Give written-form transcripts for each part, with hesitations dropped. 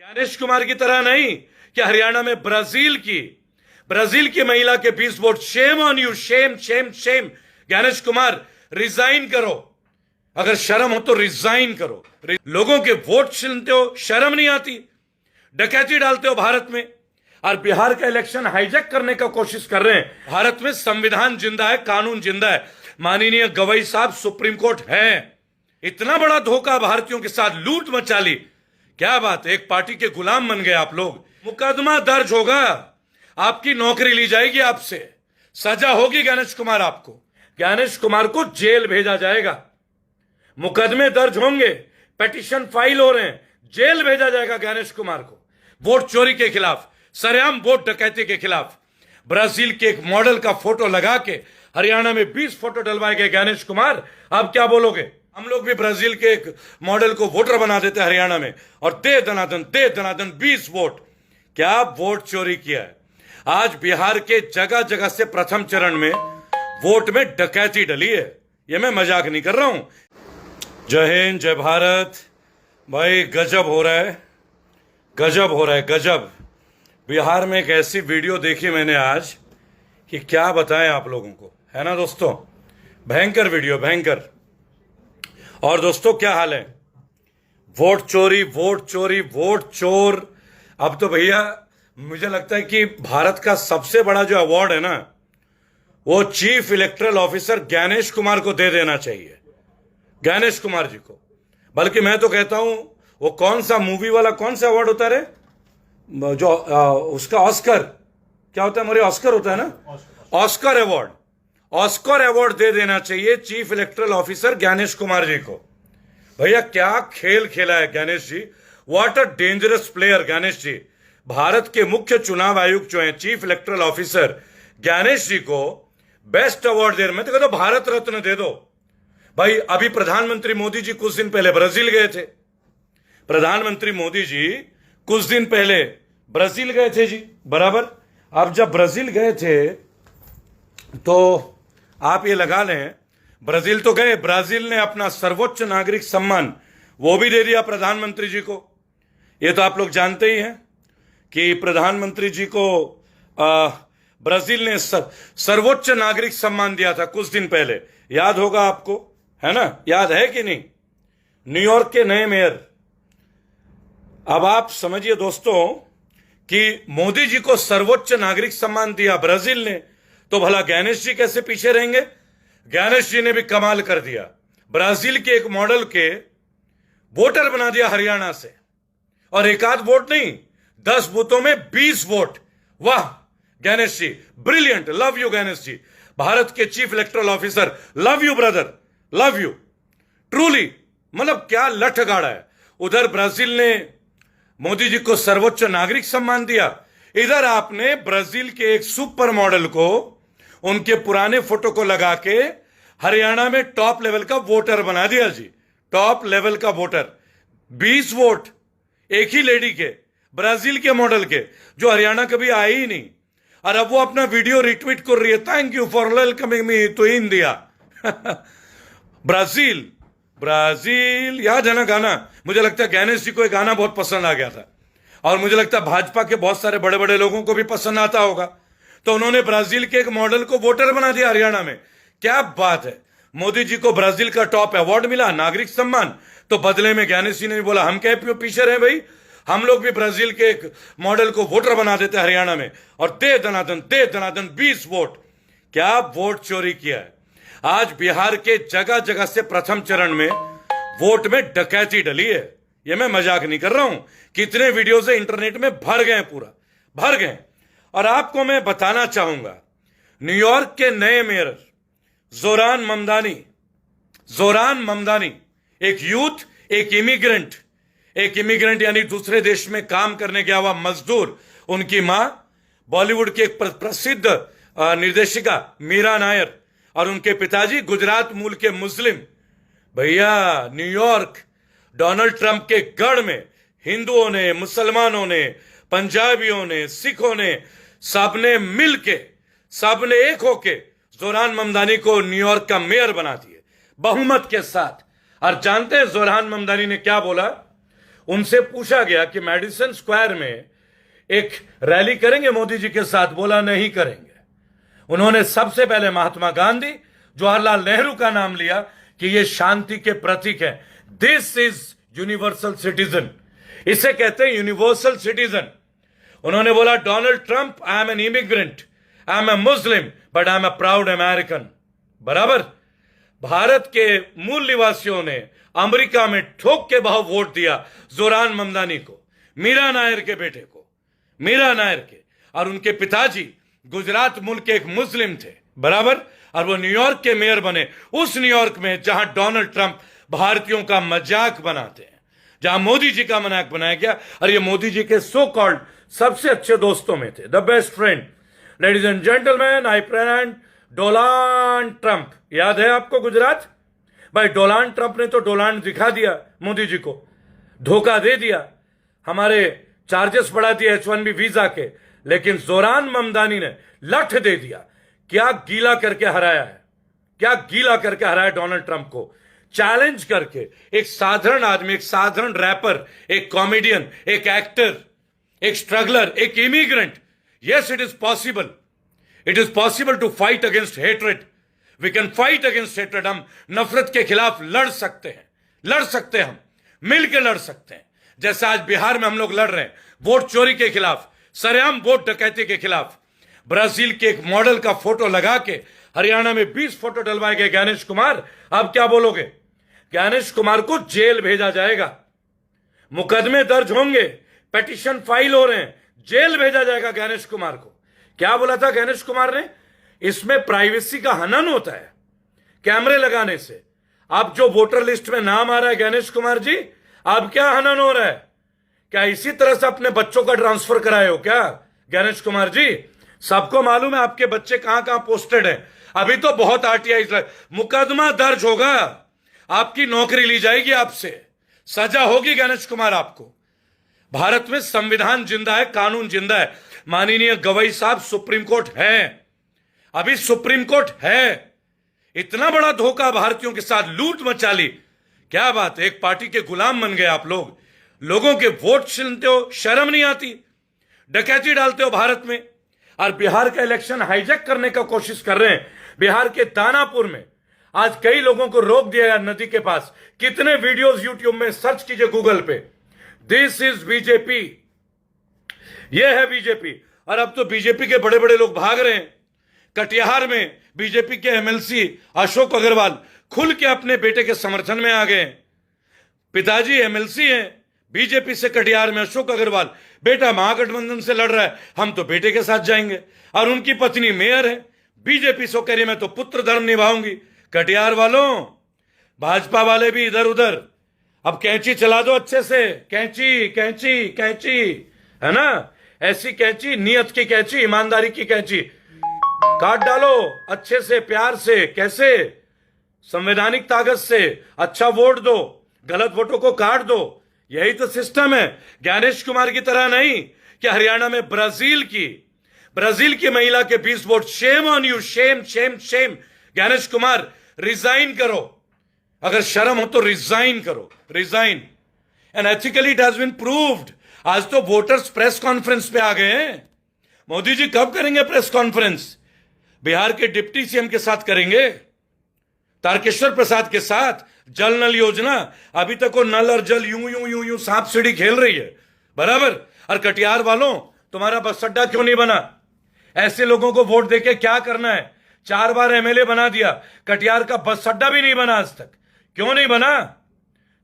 ज्ञानेश कुमार की तरह नहीं कि हरियाणा में ब्राजील की महिला के 20 vote. Shame on you, shame shame shame. Gyanesh Kumar resign करो, अगर शर्म हो तो रिजाइन करो। लोगों के वोट छीनते हो, शर्म नहीं आती? डकैती डालते हो भारत में, और बिहार का इलेक्शन हाईजैक करने का कोशिश कर रहे हैं। भारत में संविधान जिंदा है, कानून जिंदा है, माननीय गवई साहब सुप्रीम कोर्ट है। इतना बड़ा धोखा भारतीयों के साथ, लूट मचा ली। क्या बात है, एक पार्टी के गुलाम बन गए आप लोग। मुकदमा दर्ज होगा, आपकी नौकरी ली जाएगी आपसे, सजा होगी ज्ञानेश कुमार आपको। ज्ञानेश कुमार को जेल भेजा जाएगा, मुकदमे दर्ज होंगे, पिटीशन फाइल हो रहे हैं, जेल भेजा जाएगा ज्ञानेश कुमार को। वोट चोरी के खिलाफ, सरेआम वोट डकैती के खिलाफ। ब्राजील के एक मॉडल का फोटो लगा के हरियाणा में 20 फोटो डलवाए गए ज्ञानेश कुमार, आप क्या बोलोगे? हम लोग भी ब्राजील के एक मॉडल को वोटर बना देते हरियाणा में, और दे दनादन 20 वोट। क्या वोट चोरी किया है? आज बिहार के जगह जगह से प्रथम चरण में वोट में डकैती डली है। यह मैं मजाक नहीं कर रहा हूं। जय हिंद, जय भारत। भाई गजब हो रहा है, गजब हो रहा है, गजब। बिहार में एक ऐसी वीडियो देखी मैंने आज कि क्या बताएं आप लोगों को, है ना दोस्तों? भयंकर वीडियो, भयंकर। और दोस्तों क्या हाल है? वोट चोरी, वोट चोरी, वोट चोर। अब तो भैया मुझे लगता है कि भारत का सबसे बड़ा जो अवार्ड है ना, वो chief electoral officer Gyanesh Kumar को दे देना चाहिए, ज्ञानेश कुमार जी को। बल्कि मैं तो कहता हूं, वो कौन सा मूवी वाला कौन सा अवार्ड होता है जो उसका ऑस्कर, क्या होता है हमारे, ऑस्कर होता है ना, ऑस्कर अवार्ड। ऑस्कर अवार्ड दे देना चाहिए chief electoral officer Gyanesh Kumar ji को। भैया क्या खेल खेला है Gyanesh ji, what a dangerous player Gyanesh ji. Bharat के मुख्य चुनाव आयुक्त जो हैं, chief electoral officer Gyanesh ji को बेस्ट अवार्ड दे रहे। मैं तो कहता हूं भारत रत्न दे दो भाई। अभी प्रधानमंत्री मोदी जी कुछ दिन पहले ब्राजील गए थे, प्रधानमंत्री मोदी जी कुछ दिन पहले ब्राजील गए थे जी, बराबर। अब जब ब्राजील गए थे तो आप ये लगा लें, ब्राजील तो गए, ब्राजील ने अपना सर्वोच्च नागरिक सम्मान वो भी दे दिया प्रधानमंत्री जी को। ये तो आप लोग जानते ही हैं कि प्रधानमंत्री जी को ब्राजील ने सर्वोच्च नागरिक सम्मान दिया था कुछ दिन पहले, याद होगा आपको, है ना? याद है कि नहीं? न्यूयॉर्क के नए मेयर। अब आप समझिए दोस्तों कि मोदी जी को सर्वोच्च नागरिक सम्मान दिया ब्राजील ने, तो भला ज्ञानेश जी कैसे पीछे रहेंगे? ज्ञानेश जी ने भी कमाल कर दिया, ब्राजील के एक मॉडल के वोटर बना दिया हरियाणा से। और एक आध वोट नहीं, 10 बूथों में 20 वोट। वाह ज्ञानेश जी, brilliant, love you Gyanesh ji. Bharat के chief electoral officer, love you brother, love you truly. मतलब क्या लठ गाड़ा है। उधर ब्राजील ने मोदी जी को सर्वोच्च नागरिक सम्मान दिया, इधर आपने ब्राजील के एक सुपर मॉडल को, उनके पुराने फोटो को लगा के हरियाणा में टॉप लेवल का वोटर बना दिया जी, टॉप लेवल का वोटर। 20 वोट एक ही लेडी के, ब्राजील के मॉडल के, जो हरियाणा कभी आई ही नहीं। और अब वो अपना वीडियो रिट्वीट कर रही है, thank you for welcoming me to India. Brazil, Brazil, याद है ना गाना? मुझे लगता है ज्ञानेश जी को एक गाना बहुत पसंद आ गया था, और मुझे लगता है भाजपा के बहुत सारे बड़े बड़े लोगों को भी पसंद आता होगा। तो उन्होंने ब्राजील के एक मॉडल को वोटर बना दिया हरियाणा में। क्या बात है। मोदी जी को ब्राजील का टॉप अवार्ड मिला, नागरिक सम्मान, तो बदले में ज्ञानेश जी ने भी बोला हम क्या पीछे रहे भाई, हम लोग भी ब्राजील के एक मॉडल को वोटर बना देते हरियाणा में, और दे दनादन 20 वोट। क्या वोट चोरी किया है। आज बिहार के जगह जगह से प्रथम चरण में वोट में डकैती डली है। यह मैं मजाक नहीं कर रहा हूं। कितने वीडियोज इंटरनेट में भर गए, पूरा भर गए। और आपको मैं बताना चाहूंगा, न्यूयॉर्क के नए मेयर जोरान ममदानी, एक यूथ, एक इमिग्रेंट यानी दूसरे देश में काम करने गया हुआ मजदूर। उनकी मां बॉलीवुड की एक प्रसिद्ध निर्देशिका मीरा नायर, और उनके पिताजी गुजरात मूल के मुस्लिम। भैया न्यूयॉर्क, डोनाल्ड ट्रंप के गढ़ में हिंदुओं ने, मुसलमानों ने, पंजाबियों ने, सिखों ने, सबने मिलके, सबने एक होके जोरान ममदानी को न्यूयॉर्क का मेयर बना दिए बहुमत के साथ। और जानते हैं जोरान ममदानी ने क्या बोला? उनसे पूछा गया कि मेडिसन स्क्वायर में एक रैली करेंगे मोदी जी के साथ, बोला नहीं करेंगे। उन्होंने सबसे पहले महात्मा गांधी, जवाहरलाल नेहरू का नाम लिया कि ये शांति के प्रतीक है। दिस इज यूनिवर्सल सिटीजन, इसे कहते हैं यूनिवर्सल सिटीजन। उन्होंने बोला Donald Trump, I am an immigrant, I am a Muslim, but I am a proud American. बराबर। भारत के मूल निवासियों ने अमेरिका में ठोक के भाव वोट दिया जोरान ममदानी को, मीरा नायर के बेटे को, मीरा नायर के। और उनके पिताजी गुजरात मुल्क के एक मुस्लिम थे। बराबर। और वो न्यूयॉर्क के मेयर बने, उस न्यूयॉर्क में जहां डोनाल्ड ट्रंप भारतीयों का मजाक बनाते हैं, जहां मोदी जी का मजाक बनाया गया। और ये मोदी जी के सो कॉल्ड सबसे अच्छे दोस्तों में थे, the best friend. Ladies and gentleman, I present Donald Trump. याद है आपको गुजरात? भाई डोनाल्ड ट्रंप ने तो डोनाल्ड दिखा दिया मोदी जी को, धोखा दे दिया, हमारे चार्जेस बढ़ा दिए H1B वीजा के। लेकिन जोरान ममदानी ने लठ दे दिया। क्या गीला करके हराया है, क्या गीला करके हराया डोनाल्ड ट्रंप को, चैलेंज करके। एक साधारण आदमी, एक साधारण रैपर, एक कॉमेडियन, एक एक्टर, एक स्ट्रगलर, एक immigrant. Yes, it is possible, it is possible to fight against hatred. We can fight against hatred. हम नफरत के खिलाफ लड़ सकते हैं, लड़ सकते हैं, हम मिलकर लड़ सकते हैं। जैसे आज बिहार में हम लोग लड़ रहे हैं वोट चोरी के खिलाफ, सरेआम वोट डकैती के खिलाफ। ब्राजील के एक मॉडल का फोटो लगा के हरियाणा में 20 फोटो डलवाए गए ज्ञानेश कुमार। अब क्या बोलोगे? ज्ञानेश कुमार को जेल भेजा जाएगा, मुकदमे दर्ज होंगे, पिटीशन फाइल हो रहे हैं, जेल भेजा जाएगा ज्ञानेश कुमार को। क्या बोला था ज्ञानेश कुमार ने? इसमें प्राइवेसी का हनन होता है कैमरे लगाने से। अब जो वोटर लिस्ट में नाम आ रहा है ज्ञानेश कुमार जी, अब क्या हनन हो रहा है? क्या इसी तरह से अपने बच्चों का ट्रांसफर कराए हो क्या ज्ञानेश कुमार जी? सबको मालूम है आपके बच्चे कहां कहां पोस्टेड हैं। अभी तो बहुत आरटीआई मुकदमा दर्ज होगा, आपकी नौकरी ली जाएगी आपसे, सजा होगी ज्ञानेश कुमार आपको। भारत में संविधान जिंदा है, कानून जिंदा है। माननीय गवई साहब सुप्रीम कोर्ट है, अभी सुप्रीम कोर्ट है। इतना बड़ा धोखा भारतीयों के साथ, लूट मचा ली। क्या बात है, एक पार्टी के गुलाम बन गए आप लोग, लोगों के वोट छीनते हो, शर्म नहीं आती, डकैती डालते हो भारत में। और बिहार का इलेक्शन हाईजैक करने का कोशिश कर रहे हैं। बिहार के दानापुर में आज कई लोगों को रोक दिया गया नदी के पास। कितने वीडियोस यूट्यूब में सर्च कीजिए गूगल पे, दिस इज बीजेपी, यह है बीजेपी। और अब तो बीजेपी के बड़े बड़े लोग भाग रहे हैं। कटिहार में बीजेपी के एमएलसी अशोक अग्रवाल खुल के अपने बेटे के समर्थन में आ गए। पिताजी एमएलसी हैं बीजेपी से कटिहार में, अशोक अग्रवाल, बेटा महागठबंधन से लड़ रहा है, हम तो बेटे के साथ जाएंगे। और उनकी पत्नी मेयर है बीजेपी से, कह रही मैं तो पुत्र धर्म निभाऊंगी। कटिहार वालों, भाजपा वाले भी इधर उधर, अब कैंची चला दो अच्छे से, कैंची कैंची कैंची, है ना? ऐसी कैंची, नियत की कैंची, ईमानदारी की कैंची काट डालो अच्छे से, प्यार से। कैसे? संवैधानिक ताकत से। अच्छा वोट दो, गलत वोटों को काट दो। यही तो सिस्टम है। ज्ञानेश कुमार की तरह नहीं कि हरियाणा में ब्राजील की महिला के 20 vote. Shame on you, shame shame shame. Gyanesh Kumar resign करो, अगर शर्म हो तो रिजाइन करो, resign. And ethically it has been proved. आज तो वोटर्स प्रेस कॉन्फ्रेंस पे आ गए हैं। मोदी जी कब करेंगे प्रेस कॉन्फ्रेंस? बिहार के डिप्टी सीएम के साथ करेंगे, तारकेश्वर प्रसाद के साथ। जल नल योजना, अभी तक वो नल और जल यूं यूं यूं यूं सांप सीढ़ी खेल रही है। बराबर। और कटिहार वालों, तुम्हारा बस अड्डा क्यों नहीं बना? ऐसे लोगों को वोट देके क्या करना है? 4 बार एमएलए बना दिया, कटिहार का बस अड्डा भी नहीं बना आज तक। क्यों नहीं बना?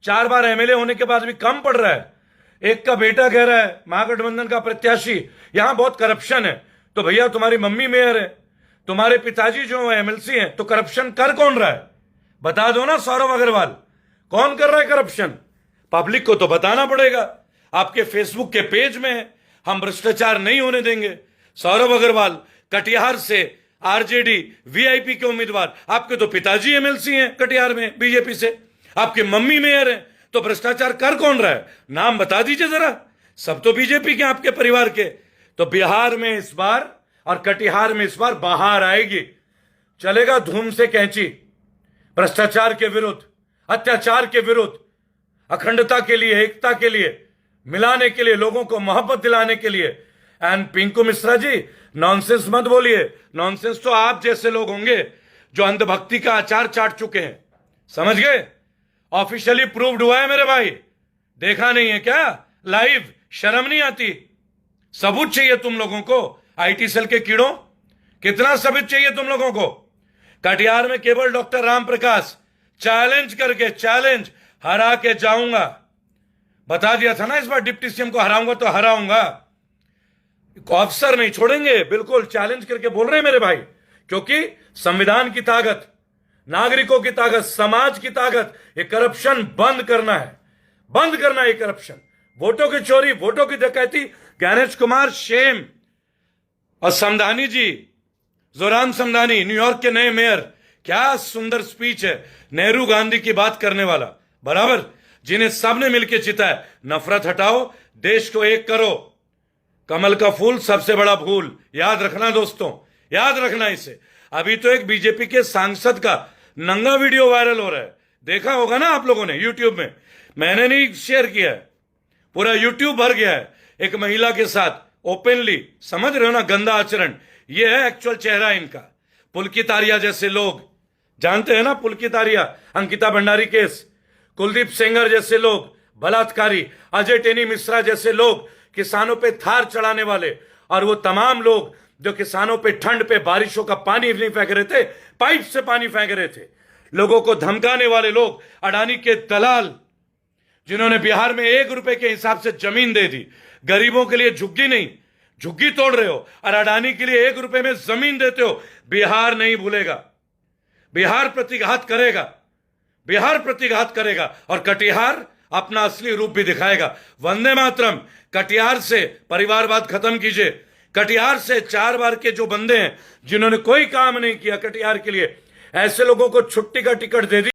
4 बार एमएलए होने के बाद भी कम पड़ रहा है। एक का बेटा कह रहा है महागठबंधन का प्रत्याशी, यहां बहुत करप्शन है। तो भैया तुम्हारी मम्मी मेयर है, तुम्हारे पिताजी जो एमएलसी हैं, तो करप्शन कर कौन रहा है? बता दो ना सौरभ अग्रवाल, कौन कर रहा है करप्शन? पब्लिक को तो बताना पड़ेगा। आपके फेसबुक के पेज में है, हम भ्रष्टाचार नहीं होने देंगे। सौरभ अग्रवाल कटिहार से आरजेडी वीआईपी के उम्मीदवार, आपके तो पिताजी एमएलसी हैं कटिहार में बीजेपी से, आपके मम्मी मेयर हैं, तो भ्रष्टाचार कर कौन रहा है? नाम बता दीजिए जरा। सब तो बीजेपी के आपके परिवार के। तो बिहार में इस बार और कटिहार में इस बार बाहर आएगी, चलेगा धूम से कैंची, भ्रष्टाचार के विरुद्ध, अत्याचार के विरुद्ध। अखंडता के लिए, एकता के लिए, मिलाने के लिए, लोगों को मोहब्बत दिलाने के लिए। एंड पिंकू मिश्रा जी, नॉनसेंस मत बोलिए। नॉनसेंस तो आप जैसे लोग होंगे जो अंधभक्ति का अचार चाट चुके हैं, समझ गए? ऑफिशियली प्रूव्ड हुआ है मेरे भाई, देखा नहीं है क्या लाइव? शर्म नहीं आती? सबूत चाहिए तुम लोगों को, आईटी सेल के कीड़ों, कितना सबूत चाहिए तुम लोगों को? कटिहार में केवल डॉक्टर राम प्रकाश चैलेंज करके, चैलेंज हरा के जाऊंगा, बता दिया था ना, इस बार डिप्टी सीएम को हराऊंगा तो हराऊंगा, अफसर नहीं छोड़ेंगे, बिल्कुल चैलेंज करके बोल रहे हैं मेरे भाई। क्योंकि संविधान की ताकत, नागरिकों की ताकत, समाज की ताकत, ये करप्शन बंद करना है, बंद करना है ये करप्शन, वोटों की चोरी, वोटों की डकैती। ज्ञानेश कुमार शेम। और समधानी जी, जोरान समधानी, न्यूयॉर्क के नए मेयर, क्या सुंदर स्पीच है, नेहरू गांधी की बात करने वाला, बराबर, जिन्हें सबने मिलकर चिताया, नफरत हटाओ, देश को एक करो, कमल का फूल सबसे बड़ा फूल, याद रखना दोस्तों, याद रखना इसे। अभी तो एक बीजेपी के सांसद का नंगा वीडियो वायरल हो रहा है, देखा होगा ना आप लोगों ने यूट्यूब में, मैंने नहीं शेयर किया है, पूरा यूट्यूब भर गया है, एक महिला के साथ ओपनली, समझ रहे हो ना, गंदा आचरण। ये है एक्चुअल चेहरा इनका। पुलकित आर्या जैसे लोग, जानते हैं ना पुलकित आर्या, अंकिता भंडारी केस, कुलदीप सेंगर जैसे लोग बलात्कारी, अजय टेनी मिश्रा जैसे लोग किसानों पे थार चढ़ाने वाले, और वो तमाम लोग जो किसानों पे ठंड पे बारिशों का पानी नहीं फेंक रहे थे, पाइप से पानी फेंक रहे थे, लोगों को धमकाने वाले लोग, अडानी के दलाल जिन्होंने बिहार में 1 रुपए के हिसाब से जमीन दे दी, गरीबों के लिए झुग्गी नहीं, झुग्गी तोड़ रहे हो, और अडानी के लिए 1 रुपए में जमीन देते हो। बिहार नहीं भूलेगा, बिहार प्रतिघात करेगा, बिहार प्रतिघात करेगा, और कटिहार अपना असली रूप भी दिखाएगा। वंदे मातरम। कटिहार से परिवारवाद खत्म कीजिए। कटिहार से 4 बार के जो बंदे हैं जिन्होंने कोई काम नहीं किया कटिहार के लिए, ऐसे लोगों को छुट्टी का टिकट दे दी।